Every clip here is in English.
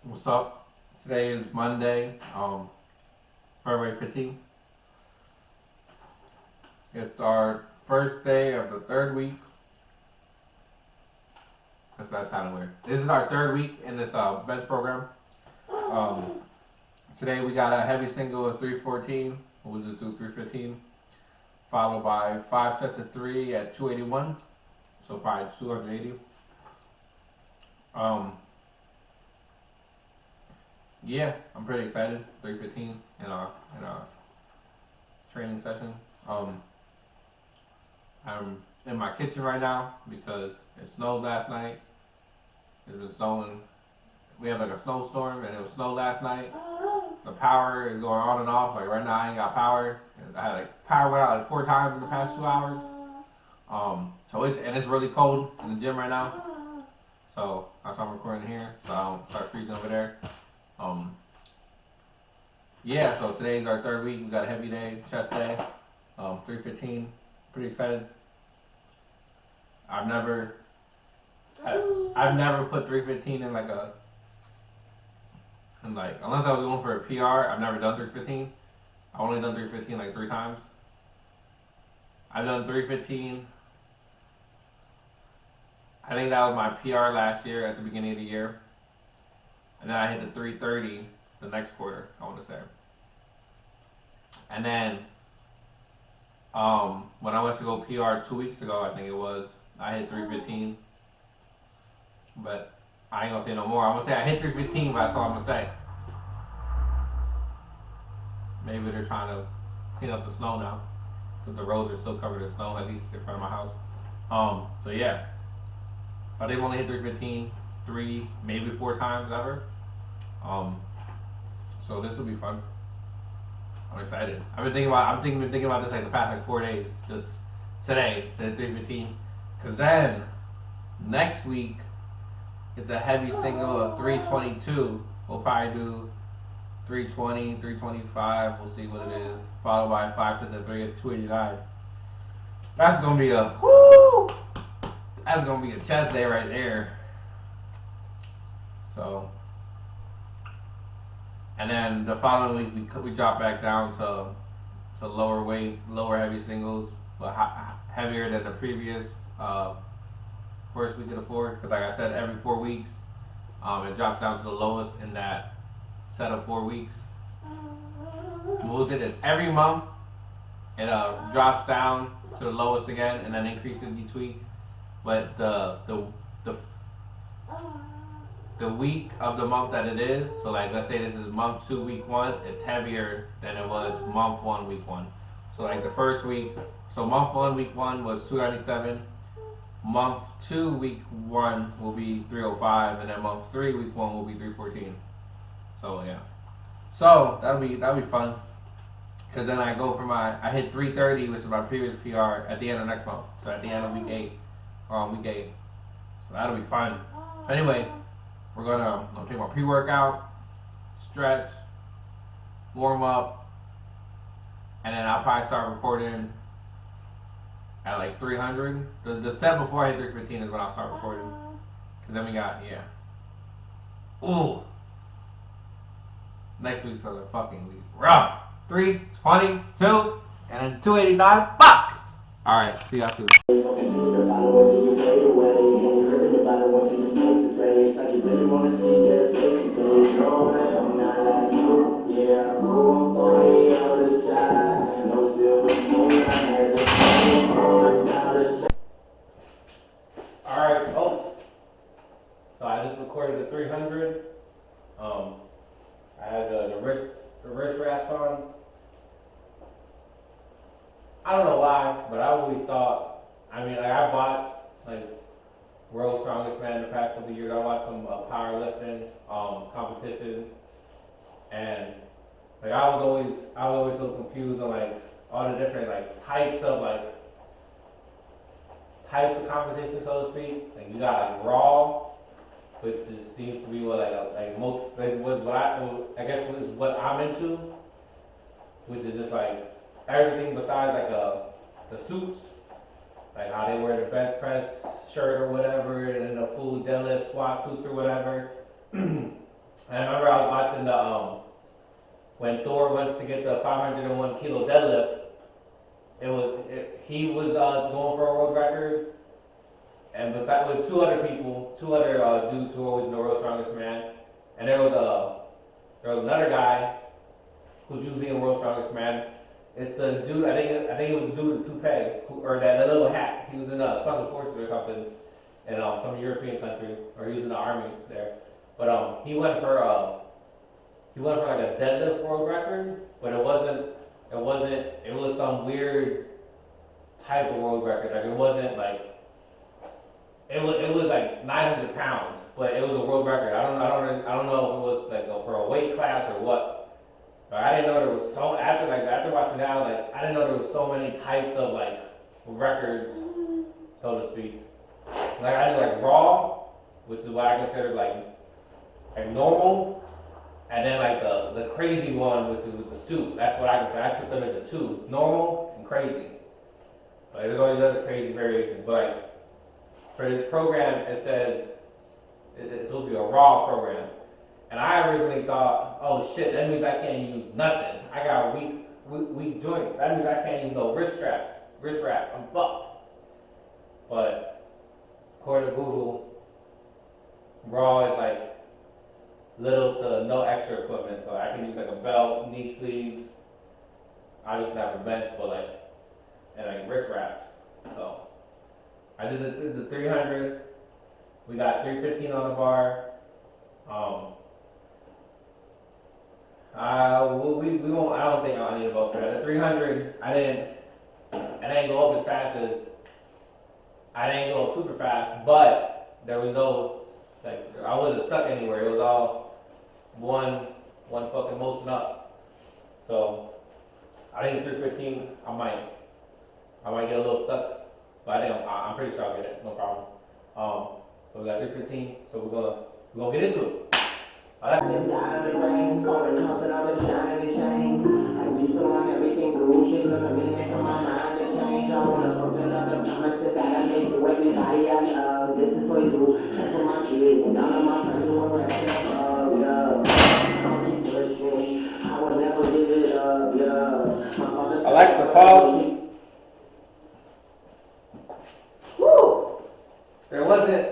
What's up? Today is Monday, February 15th. It's our first day of the third week. That's sounding weird. This is our third week in this bench program. Um, Today we got a heavy single of 314. We'll just do 315, followed by 5 sets of 3 at 281, so probably 280. Yeah, I'm pretty excited. 315 in our training session. I'm in my kitchen right now because it snowed last night. It's been snowing. We had like a snowstorm and it was snow last night. The power is going on and off. Like right now I ain't got power. I had like power went out like 4 times in the past 2 hours. So it's really cold in the gym right now. So that's why I'm recording here, so I don't start freezing over there. Yeah, so today's our third week. We got a heavy day, chest day, 315. Pretty excited. I've never put 315 in like unless I was going for a PR. I've never done 315. I've only done 315 like 3 times. I've done 315. I think that was my PR last year at the beginning of the year. And then I hit the 330 the next quarter, I want to say. And then when I went to go PR 2 weeks ago, I think it was, I hit 315. But I ain't gonna say no more. I'm gonna say I hit 315, but that's all I'm gonna say. Maybe they're trying to clean up the snow now, because the roads are still covered in snow, at least in front of my house. So yeah. I didn't only hit 315 3, maybe 4 times ever. So this will be fun. I'm excited. I've been thinking about this like the past like 4 days. Just today to hit 315, because then next week it's a heavy single of 322. We'll probably do 320, 325. We'll see what it is. Followed by 5 to the 3 at 289. That's gonna be a whoo. That's gonna be a chest day right there. So, and then the following week we drop back down to lower weight, lower heavy singles, but heavier than the previous first week of the 4. Because like I said, every 4 weeks, it drops down to the lowest in that set of 4 weeks. We'll do this every month. It drops down to the lowest again, and then increases each week. But the week of the month that it is, so like let's say this is month 2 week 1, it's heavier than it was month 1 week 1. So like the first week, so month 1 week 1 was 297, month 2 week 1 will be 305, and then month 3 week 1 will be 314. So yeah, so that'll be fun, because then I go for I hit 330, which is my previous PR, at the end of next month. So at the end of week 8. Week 8. So that'll be fun. Anyway, we're gonna take my pre-workout, stretch, warm up, and then I'll probably start recording at like 300. The step before I hit 315 is when I'll start recording. Cause then we got, ooh. Next week's gonna fucking be rough. 322 and then 289. Fuck! Alright, see y'all soon. Alright, folks. So I just recorded the 300. I had the wrist wraps on. I don't know why, but I always thought, I watched like World's Strongest Man the past couple of years. I watched some powerlifting competitions, and like I was always so confused on like all the different like types of competition, so to speak. Like you got like raw, which seems to be what I guess what I'm into, which is just like everything besides like the suits, like how they wear the bench press shirt or whatever, and then the full deadlift squat suits or whatever. And I remember I was watching the when Thor went to get the 501 kilo deadlift. He was going for a world record, and beside with two other dudes who were always in the world's strongest man, and there was another guy who's usually in world's strongest man. It's the dude. I think it was the dude with the toupee or that little hat. He was in special forces or something in some European country, or he was in the army there. But he went for like a deadlift world record, but it wasn't. It was some weird type of world record. Like it wasn't like it was like 900 pounds, but it was a world record. I don't know if it was like for a weight class or what. But I didn't know there was so after watching that, like I didn't know there was so many types of like records, so to speak. Like I did like raw, which is what I consider like normal. And then like the crazy one, which is with the suit. That's what I consider. I split them into two: normal and crazy. Like there's always other crazy variations, but like for this program, it says it's supposed to be a raw program. And I originally thought, oh shit, that means I can't use nothing. I got weak joints. That means I can't use no wrist wrap. I'm fucked. But according to Google, raw is like little to no extra equipment, so I can use like a belt, knee sleeves. I just have a bench, but like and like wrist wraps. So I did the 300. We got 315 on the bar. We won't. I don't think I'll need a vote for that. The 300, I didn't go up as fast as. I didn't go up super fast, but there was no like I wasn't stuck anywhere. It was all one fucking motion up. So I think 315. I might get a little stuck, but I think I'm pretty sure I'll get it. No problem. So we got 315. So we're gonna get into it. Them diamond rings, foreign house and all them shiny chains. I used to want everything Gucci, took a minute for my mind to change. I wanna fulfill all the promises that I made to everybody I love. This is for you, and for my kids, and all of my friends who are resting above, yeah. I'll keep pushing, I will never give it up, yeah. My father said, Alexa, pause. Woo! There wasn't,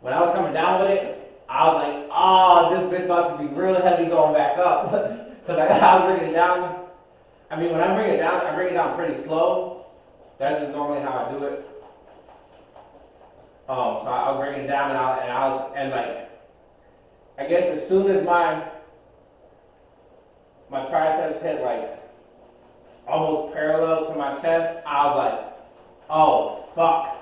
when I was coming down with it, I was like, oh, this bitch about to be real heavy going back up. Because I'll bring it down. I mean, when I bring it down pretty slow. That's just normally how I do it. So I'll bring it down and like, I guess as soon as my triceps hit like almost parallel to my chest, I was like, oh, fuck.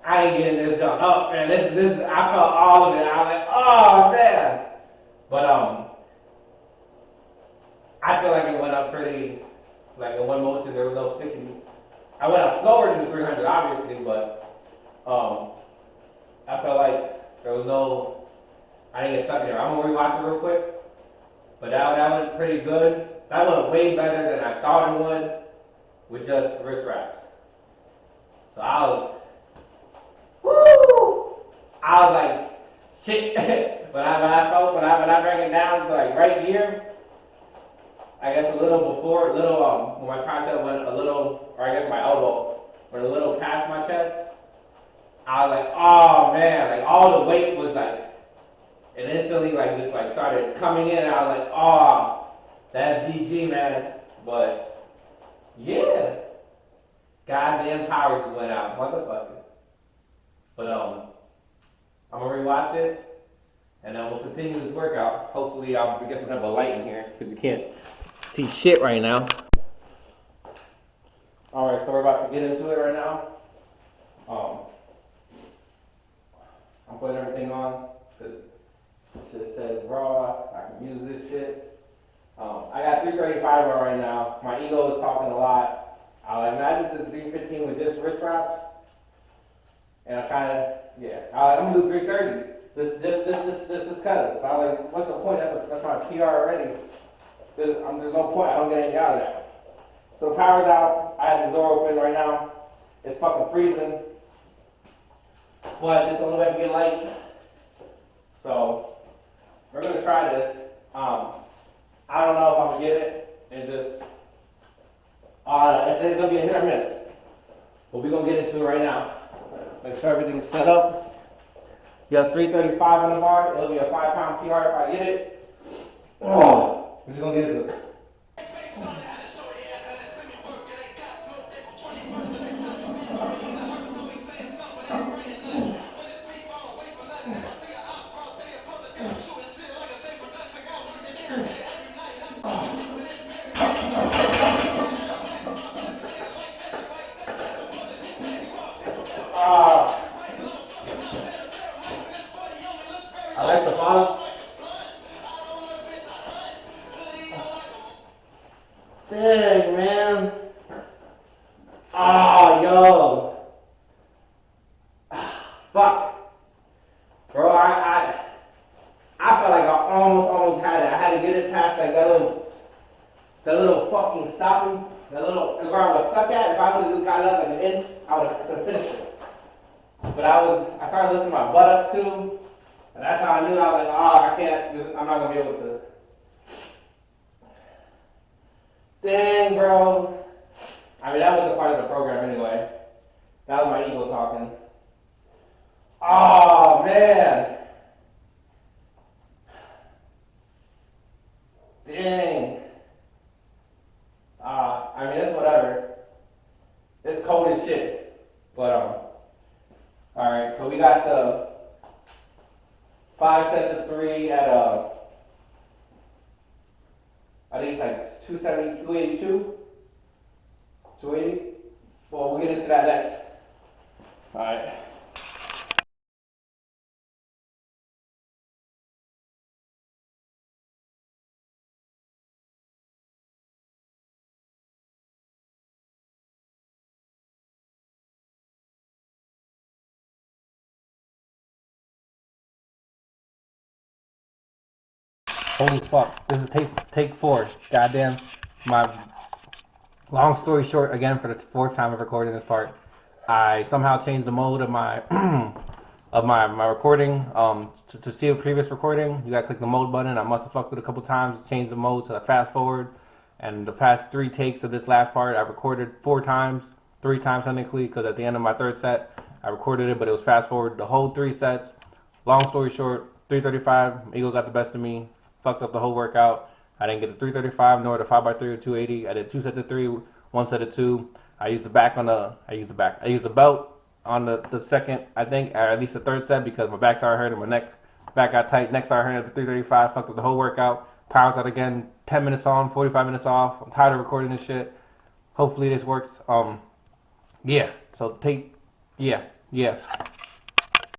I ain't getting this jump up, man. This. I felt all of it. I was like, oh man. But I feel like it went up pretty, like in one motion. There was no sticking. I went up slower than the 300, obviously, but I felt like there was no. I didn't get stuck in there. I'm gonna rewatch it real quick. But that went pretty good. That went way better than I thought it would, with just wrist wraps. So I was. Woo! I was like, shit. when I bring it down to like right here, I guess a little before, when my tricep went a little, or I guess my elbow went a little past my chest, I was like, oh man, like all the weight was like, and instantly like just like started coming in, and I was like, oh, that's GG, man. But yeah, goddamn power just went out, motherfucker. But I'm gonna rewatch it, and then we'll continue this workout. Hopefully, I guess we'll have a light in here because you can't see shit right now. All right, so we're about to get into it right now. I'm putting everything on because it just says raw. I can use this shit. I got 335 on right now. My ego is talking a lot. I just did 315 with just wrist wraps. And I kind of, I'm gonna do 330. This is cuz. I was like, what's the point? That's my PR already. There's no point. I don't get anything out of that. So the power's out. I have the door open right now. It's fucking freezing, but it's a little bit get light. So to try this. I don't know if I'm gonna get it. It's just, it's gonna be a hit or miss. But we're gonna get into it right now. Make sure everything's set up. You have 335 on the bar. It'll be a 5-pound PR if I get it. Oh, we're just gonna get into it. Alexa, pause. Dang, man. Oh, yo. Fuck. Bro, I felt like I almost had it. I had to get it past like that little fucking stopping, that little, where I was stuck at. If I would have just got up like an inch, I would have finished it. But I started lifting my butt up too. And that's how I knew. I was like, oh, I can't, I'm not going to be able to. Dang, bro. I mean, that wasn't part of the program anyway. That was my ego talking. Oh, man. Dang. I mean, it's whatever. It's cold as shit. But, alright, so we got the 5 sets of 3 at I think it's like 270, 282, 280. Well, we'll get into that next. All right. Holy fuck! This is take 4. Goddamn. Long story short, again for the 4th time of recording this part, I somehow changed the mode of my of my recording. To see a previous recording, you gotta click the mode button. I must have fucked with it a couple times, changed the mode to fast forward. And the past 3 takes of this last part, I recorded 4 times, 3 times technically, because at the end of my 3rd set, I recorded it, but it was fast forward the whole 3 sets. Long story short, 335, Eagle got the best of me. Fucked up the whole workout. I didn't get the 335 nor the 5x3 or 280. I did 2 sets of 3, 1 set of 2. I used the belt on the second, I think, or at least the 3rd set because my back started hurting, my back got tight, neck started hurting at the 335. Fucked up the whole workout. Powers out again. 10 minutes on, 45 minutes off. I'm tired of recording this shit. Hopefully this works. Yeah. So yeah.